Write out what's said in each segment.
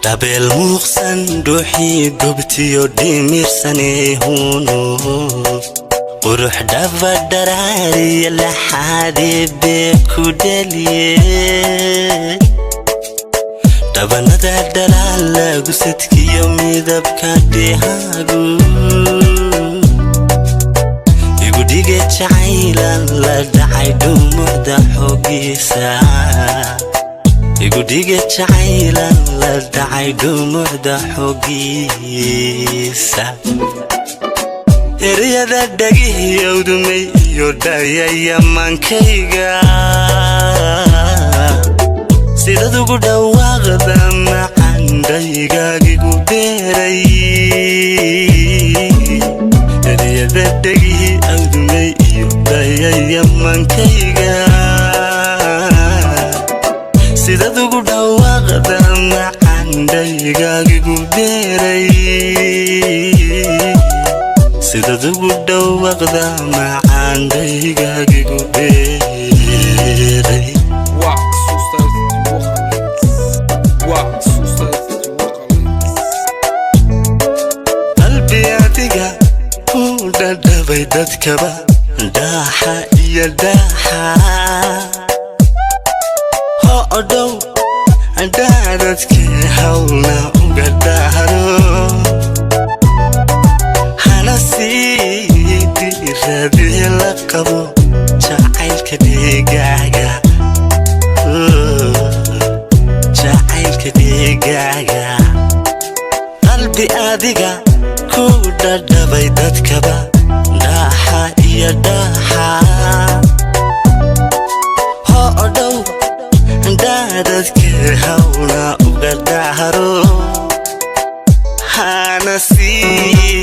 dabeel muuqsan ruuxii gubtiyo dhimirsanee huunu qurux dhaba dharaariya laxaadee bee ku dhaliye dhabanada dhalaal lagu sadkiyo midabka dhehaagu igu dhige jacaylan la dhacay dhumucda xoogiisa igu dhige jacaylan la dhacay dhumucda xoogiisa ereyada dhagihiyowdumay iyo dhayaya maankayga sidad ugu dhawaaqda macandhaygagigu beeray ereyada dhagihiyowdumay iyo dhayaya maankayga sidad ugu dhawaaqda macandhaygagigu beeray sidad ugu dhawaaqda macandhaygagigu beeray qalbi adiga ku dhadhabay dadkaba dhaaxa iyo dhaaxa hodhow dhaadadkii hawlna uga dhaaro hana sii diradii la qabo jacaylka dhigaaga jacaylka dhigaaga qalbi adiga ku dhadhabay dadkaba dhaaxa iyo dhaaxa hodhow dhaadadkii hawlna uga dhaaro hana sii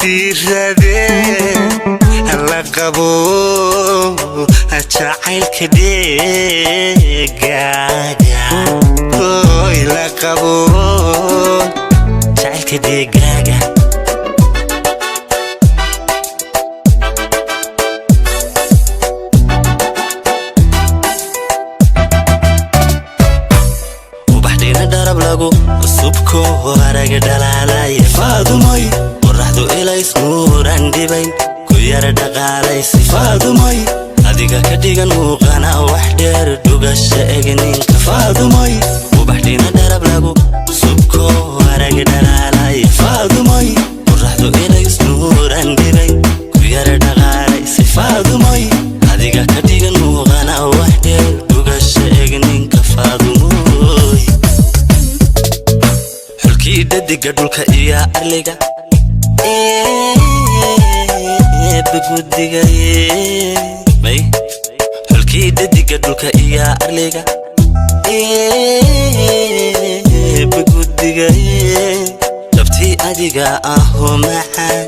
diradee la qabo jacaylka dhigaaga oy la qabo jacaylka dhigaaga ubaxdhiina dharab lagu subko araga dhalaalaya faadumoy qorraxdu ilays nuuran dhibayn ku yara dhaqaalaysi faadumoy adiga ka dhigan muuqana wax dheer dhugasha egninka faadumoy ubaxdhiina dharab lagu subko araga dhalaalaya faadumoy qorraxdu ilays nuuran dhibayn ku yara dhaqaalaysi faadumoy adiga ka dhigan muuqana wax dheer dhugasha egninka faadumoy xulkii dhadiga dhulka iyo arliga begudigaye may xulkii dhadiga dhulka iyo arliga begudigaye dabtii adiga ahoo macaan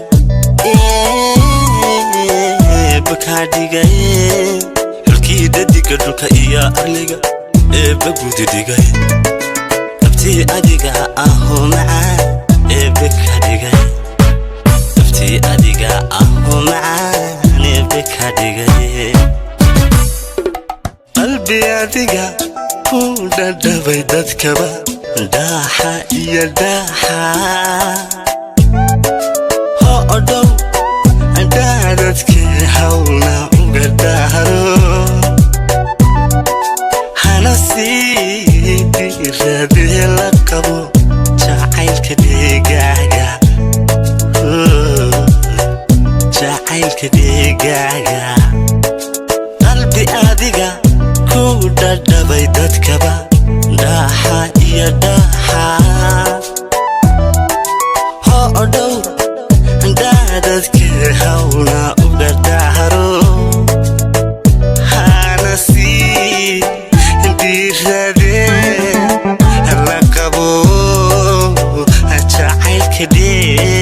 bakaadhigaye xulkii dhadiga dhulka iyo arliga begudigaye dabtii adiga ahoo macaan bakaadhigaye dabtii adiga ahoo macaan bakaadhigaye qalbi adiga ku dhadhabay dadkaba dhaaxa iyo dhaaxa hodhow dhaadadkii hawlna uga dhaaro hana sii diradii la qabo jacaylka dhigaaga jacaylka dhigaaga qalbi adiga ku dhadhabay dadkaba dhaaxa iyo dhaaxa hodhow dhaadadkii hawlna uga dhaaro hana sii diradee la qabo jacaylka dhigaaga